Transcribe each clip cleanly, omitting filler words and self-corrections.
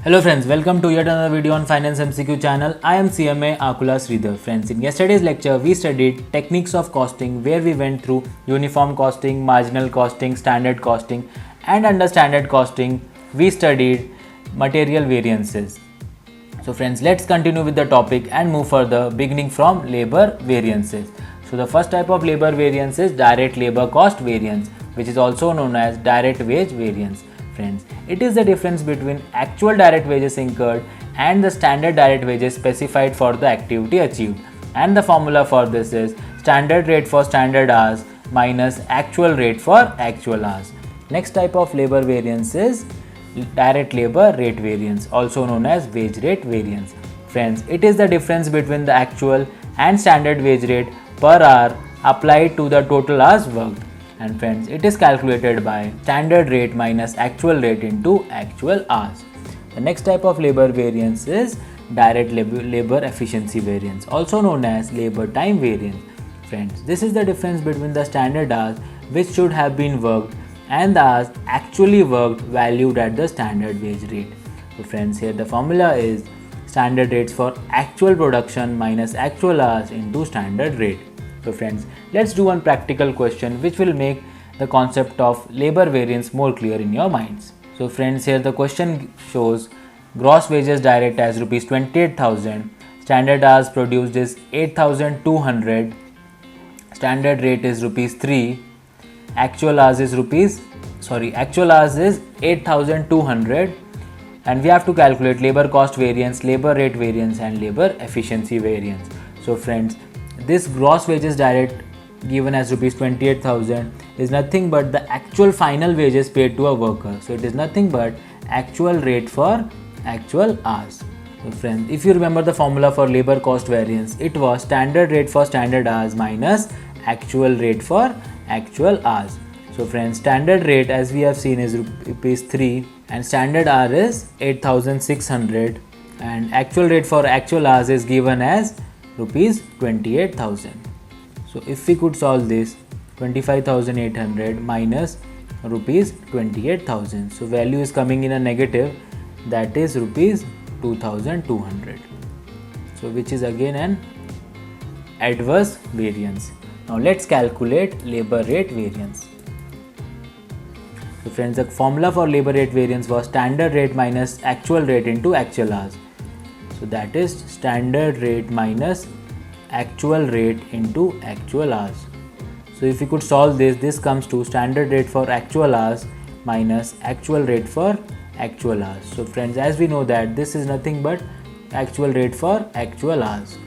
Hello friends, welcome to yet another video on Finance MCQ channel. I am CMA Akula Sridhar. Friends, in yesterday's lecture we studied techniques of costing where we went through uniform costing, marginal costing, standard costing, and under standard costing we studied material variances. So friends, let's continue with the topic and move further, beginning from labor variances. So the first type of labor variance is direct labor cost variance, which is also known as direct wage variance. Friends, it is the difference between actual direct wages incurred and the standard direct wages specified for the activity achieved. And the formula for this is standard rate for standard hours minus actual rate for actual hours. Next type of labor variance is direct labor rate variance, also known as wage rate variance. Friends, it is the difference between the actual and standard wage rate per hour applied to the total hours worked. And friends, it is calculated by standard rate minus actual rate into actual hours. The next type of labor variance is direct labor efficiency variance, also known as labor time variance. Friends, this is the difference between the standard hours which should have been worked and the hours actually worked valued at the standard wage rate. So friends, here the formula is standard rates for actual production minus actual hours into standard rate. So friends, let's do one practical question which will make the concept of labor variance more clear in your minds. So friends, here the question shows gross wages direct as rupees 28,000, standard hours produced is 8,200, standard rate is rupees 3, actual hours is 8,200, and we have to calculate labor cost variance, labor rate variance and labor efficiency variance. So friends, this gross wages direct given as rupees 28,000 is nothing but the actual final wages paid to a worker. So it is nothing but actual rate for actual hours. So friends, if you remember the formula for labor cost variance, it was standard rate for standard hours minus actual rate for actual hours. So friends, standard rate as we have seen is rupees 3 and standard hour is 8,600 and actual rate for actual hours is given as rupees 28,000. So if we could solve this, 25,800 minus rupees 28,000, so value is coming in a negative, that is rupees 2,200, so which is again an adverse variance. Now let's calculate labor rate variance. So friends, the formula for labor rate variance was standard rate minus actual rate into actual hours. So that is standard rate minus actual rate into actual hours. So if we could solve this, this comes to standard rate for actual hours minus actual rate for actual hours. So friends, as we know that this is nothing but actual rate for actual hours.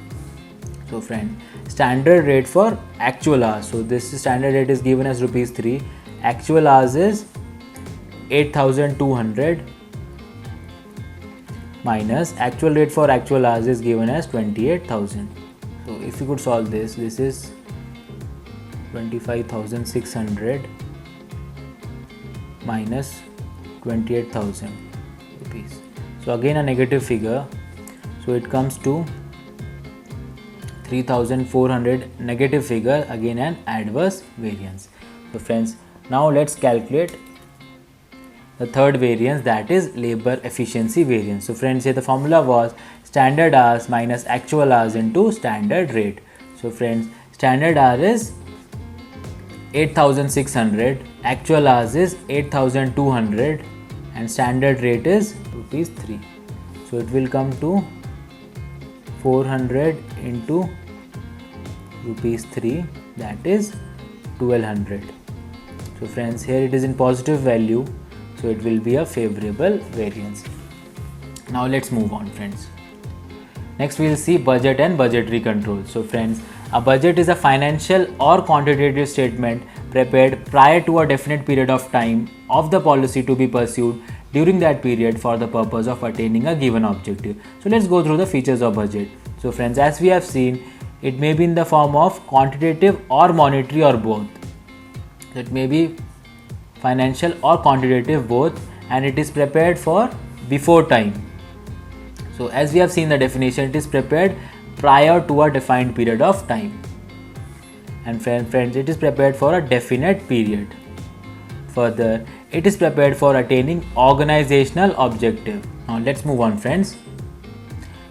So friends, standard rate for actual hours. So this standard rate is given as rupees 3. Actual hours is 8,200 minus actual rate for actual hours is given as 28,000. So if you could solve this, this is 25,600 minus 28,000 rupees. So again a negative figure. So it comes to 3,400 negative figure, again an adverse variance. So friends, now let's calculate the third variance, that is labor efficiency variance. So friends, here the formula was standard hours minus actual hours into standard rate. So friends, standard hour is 8,600, actual hours is 8,200 and standard rate is rupees 3. So it will come to 400 into rupees 3, that is 1200. So friends, here it is in positive value, so it will be a favorable variance. Now let's move on friends. Next we will see budget and budgetary control. So friends, a budget is a financial or quantitative statement prepared prior to a definite period of time of the policy to be pursued during that period for the purpose of attaining a given objective. So let's go through the features of budget. So friends, as we have seen, it may be in the form of quantitative or monetary or both. So it may be financial or quantitative both, and it is prepared for before time. So as we have seen the definition, it is prepared prior to a defined period of time, and friends, it is prepared for a definite period. Further, it is prepared for attaining organizational objective. Now let's move on, friends.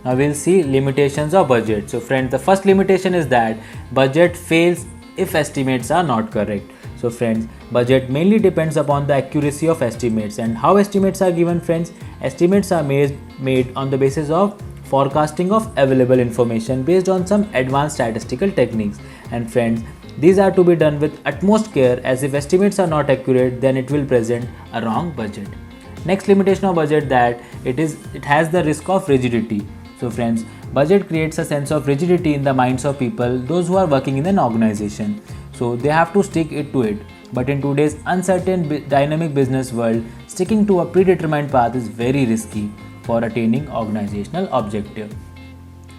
Now we'll see limitations of budget. So friends, the first limitation is that budget fails if estimates are not correct. So friends, budget mainly depends upon the accuracy of estimates. And how estimates are given, friends? Estimates are made on the basis of forecasting of available information based on some advanced statistical techniques. And friends, these are to be done with utmost care, as if estimates are not accurate, then it will present a wrong budget. Next limitation of budget, that it has the risk of rigidity. So friends, budget creates a sense of rigidity in the minds of people, those who are working in an organization. So they have to stick it to it. But in today's uncertain dynamic business world, sticking to a predetermined path is very risky for attaining organizational objective.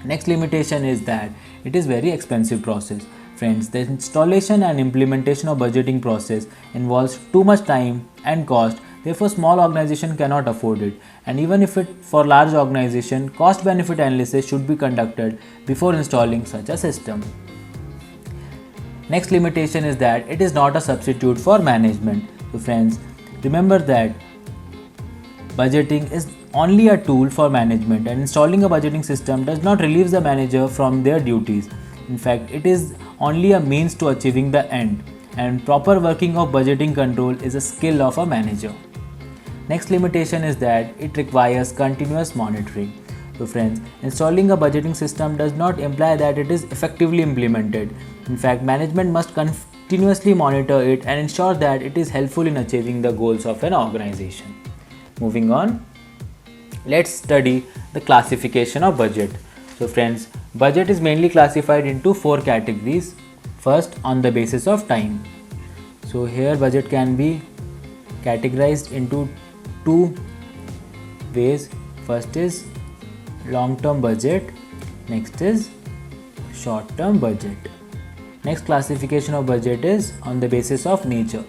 Next limitation is that it is very expensive process. Friends, the installation and implementation of budgeting process involves too much time and cost. Therefore, small organization cannot afford it. And even if it for large organization, cost benefit analysis should be conducted before installing such a system. Next limitation is that it is not a substitute for management. So friends, remember that budgeting is only a tool for management, and installing a budgeting system does not relieve the manager from their duties. In fact, it is only a means to achieving the end, and proper working of budgeting control is a skill of a manager. Next limitation is that it requires continuous monitoring. So friends, installing a budgeting system does not imply that it is effectively implemented. In fact, management must continuously monitor it and ensure that it is helpful in achieving the goals of an organization. Moving on, let's study the classification of budget. So friends, budget is mainly classified into 4 categories. First, on the basis of time. So here budget can be categorized into 2 ways. First is long-term budget, next is short-term budget. Next classification of budget is on the basis of nature.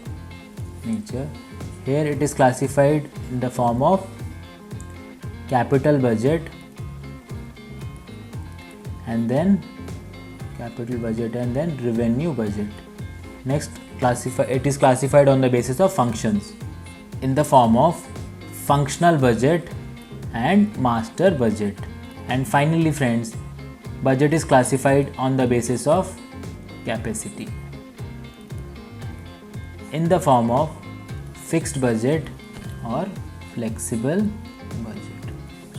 Here it is classified in the form of capital budget, and then revenue budget. Next, it is classified on the basis of functions in the form of functional budget and master budget. And finally friends, budget is classified on the basis of capacity in the form of fixed budget or flexible budget.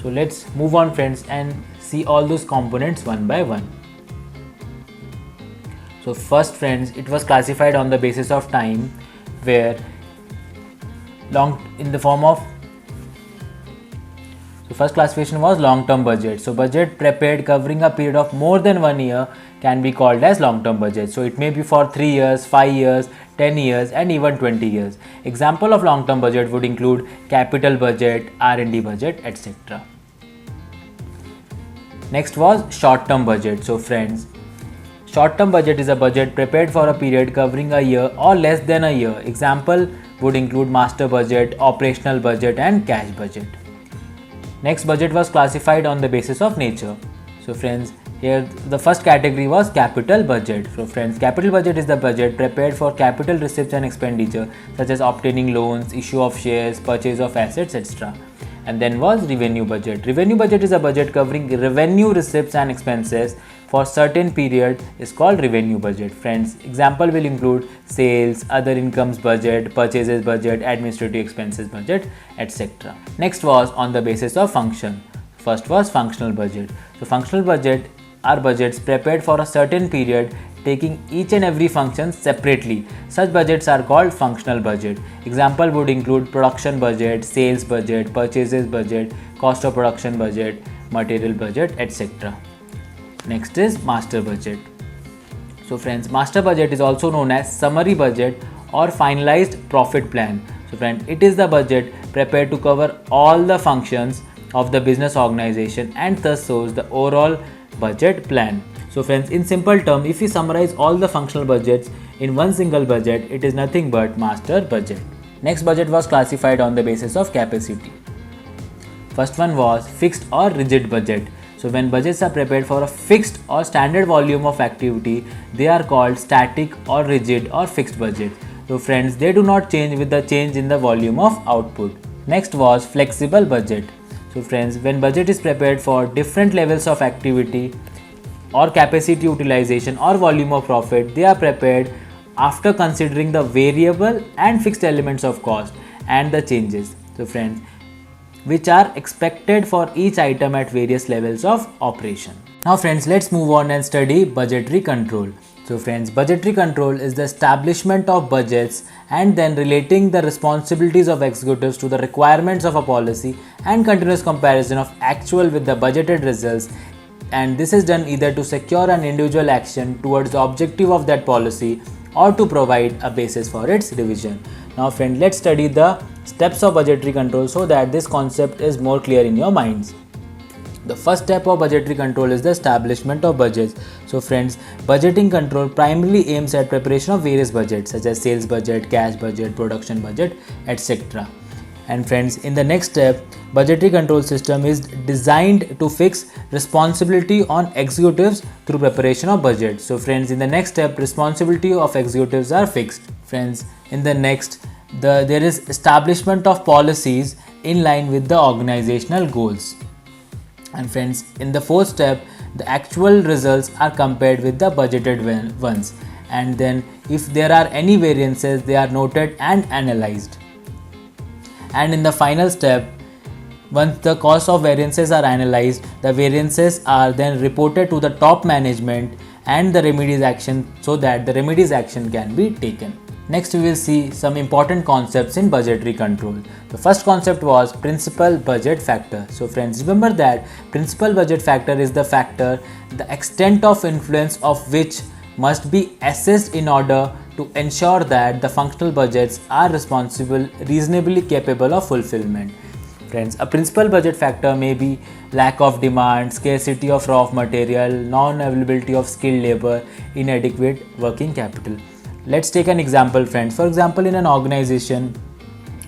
So let's move on, friends, and see all those components one by one. So first, friends, it was classified on the basis of time, where first classification was long-term budget. So budget prepared covering a period of more than 1 year can be called as long-term budget. So it may be for 3 years, 5 years, 10 years and even 20 years. Example of long-term budget would include capital budget, R&D budget, etc. Next was short-term budget. So friends, short-term budget is a budget prepared for a period covering a year or less than a year. Example would include master budget, operational budget and cash budget. Next, budget was classified on the basis of nature. So friends, here the first category was capital budget. So friends, capital budget is the budget prepared for capital receipts and expenditure such as obtaining loans, issue of shares, purchase of assets, etc. And then was revenue budget. Revenue budget is a budget covering revenue receipts and expenses for certain period is called revenue budget. Friends, example will include sales, other incomes budget, purchases budget, administrative expenses budget, etc. Next was on the basis of function. First was functional budget. So functional budget are budgets prepared for a certain period taking each and every function separately. Such budgets are called functional budget. Example would include production budget, sales budget, purchases budget, cost of production budget, material budget, etc. Next is master budget. So friends, master budget is also known as summary budget or finalized profit plan. So friend, it is the budget prepared to cover all the functions of the business organization and thus shows the overall budget plan. So friends, in simple term, if we summarize all the functional budgets in one single budget, it is nothing but master budget. Next budget was classified on the basis of capacity. First one was fixed or rigid budget. So when budgets are prepared for a fixed or standard volume of activity, they are called static or rigid or fixed budget. So friends, they do not change with the change in the volume of output. Next was flexible budget. So friends, when budget is prepared for different levels of activity or capacity utilization or volume of profit, they are prepared after considering the variable and fixed elements of cost and the changes, so friends, which are expected for each item at various levels of operation. Now friends, let's move on and study budgetary control. So friends, budgetary control is the establishment of budgets and then relating the responsibilities of executives to the requirements of a policy and continuous comparison of actual with the budgeted results, and this is done either to secure an individual action towards the objective of that policy or to provide a basis for its revision. Now friend, let's study the steps of budgetary control so that this concept is more clear in your minds. The first step of budgetary control is the establishment of budgets. So friends, budgeting control primarily aims at preparation of various budgets such as sales budget, cash budget, production budget, etc. And friends, in the next step, budgetary control system is designed to fix responsibility on executives through preparation of budget. So friends, in the next step, responsibility of executives are fixed. Friends, in the next, there is establishment of policies in line with the organizational goals. And friends, in the fourth step, the actual results are compared with the budgeted ones, and then if there are any variances, they are noted and analyzed. And in the final step, once the cost of variances are analyzed, the variances are then reported to the top management and the remedies action, so that the remedies action can be taken. Next, we will see some important concepts in budgetary control. The first concept was principal budget factor. So friends, remember that principal budget factor is the factor, the extent of influence of which must be assessed in order to ensure that the functional budgets are reasonably capable of fulfillment. Friends, a principal budget factor may be lack of demand, scarcity of raw material, non-availability of skilled labor, inadequate working capital. Let's take an example, friends. For example, in an organization,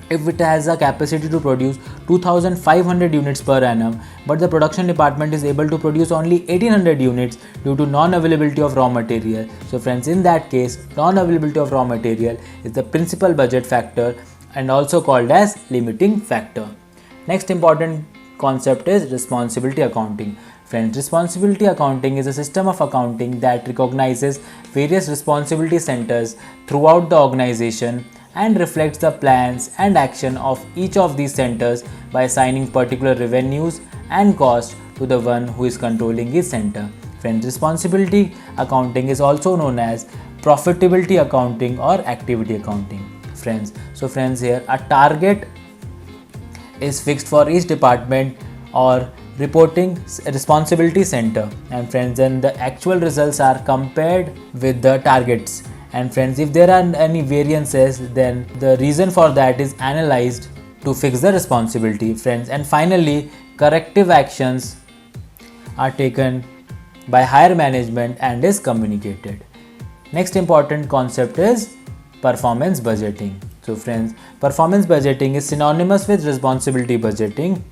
if it has a capacity to produce 2500 units per annum, but the production department is able to produce only 1800 units due to non-availability of raw material. So friends, in that case, non-availability of raw material is the principal budget factor and also called as limiting factor. Next important concept is responsibility accounting. Friends, responsibility accounting is a system of accounting that recognizes various responsibility centers throughout the organization and reflects the plans and action of each of these centers by assigning particular revenues and costs to the one who is controlling his center. Friends, responsibility accounting is also known as profitability accounting or activity accounting. Friends, so friends, here a target is fixed for each department or reporting responsibility center, and friends, then the actual results are compared with the targets, and friends, if there are any variances, then the reason for that is analyzed to fix the responsibility. Friends, and finally, corrective actions are taken by higher management and is communicated. Next important concept is performance budgeting. So friends, performance budgeting is synonymous with responsibility budgeting,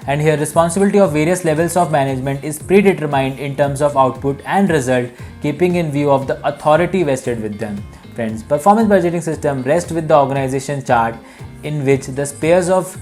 and here responsibility of various levels of management is predetermined in terms of output and result, keeping in view of the authority vested with them. Friends, performance budgeting system rests with the organization chart in which the spheres of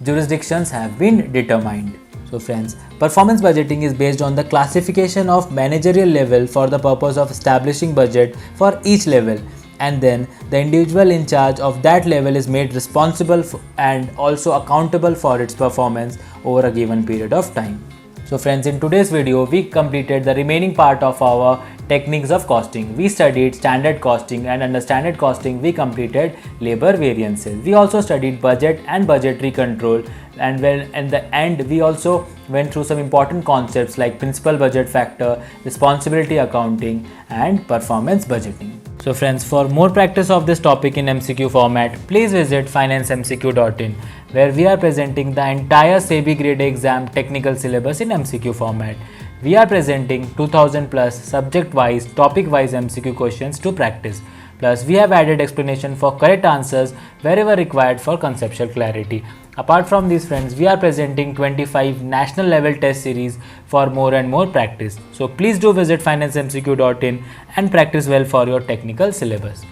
jurisdictions have been determined. So friends, performance budgeting is based on the classification of managerial level for the purpose of establishing budget for each level, and then the individual in charge of that level is made responsible and also accountable for its performance over a given period of time. So friends, in today's video, we completed the remaining part of our techniques of costing. We studied standard costing, and under standard costing, we completed labor variances. We also studied budget and budgetary control, and when in the end, we also went through some important concepts like principal budget factor, responsibility accounting, and performance budgeting. So friends, for more practice of this topic in MCQ format, please visit financemcq.in, where we are presenting the entire SEBI Grade A exam technical syllabus in MCQ format. We are presenting 2000 plus subject-wise, topic-wise MCQ questions to practice. Plus, we have added explanation for correct answers wherever required for conceptual clarity. Apart from these, friends, we are presenting 25 national level test series for more and more practice. So please do visit financemcq.in and practice well for your technical syllabus.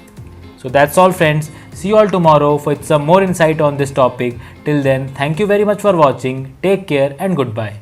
So that's all friends. See you all tomorrow with some more insight on this topic. Till then, thank you very much for watching. Take care and goodbye.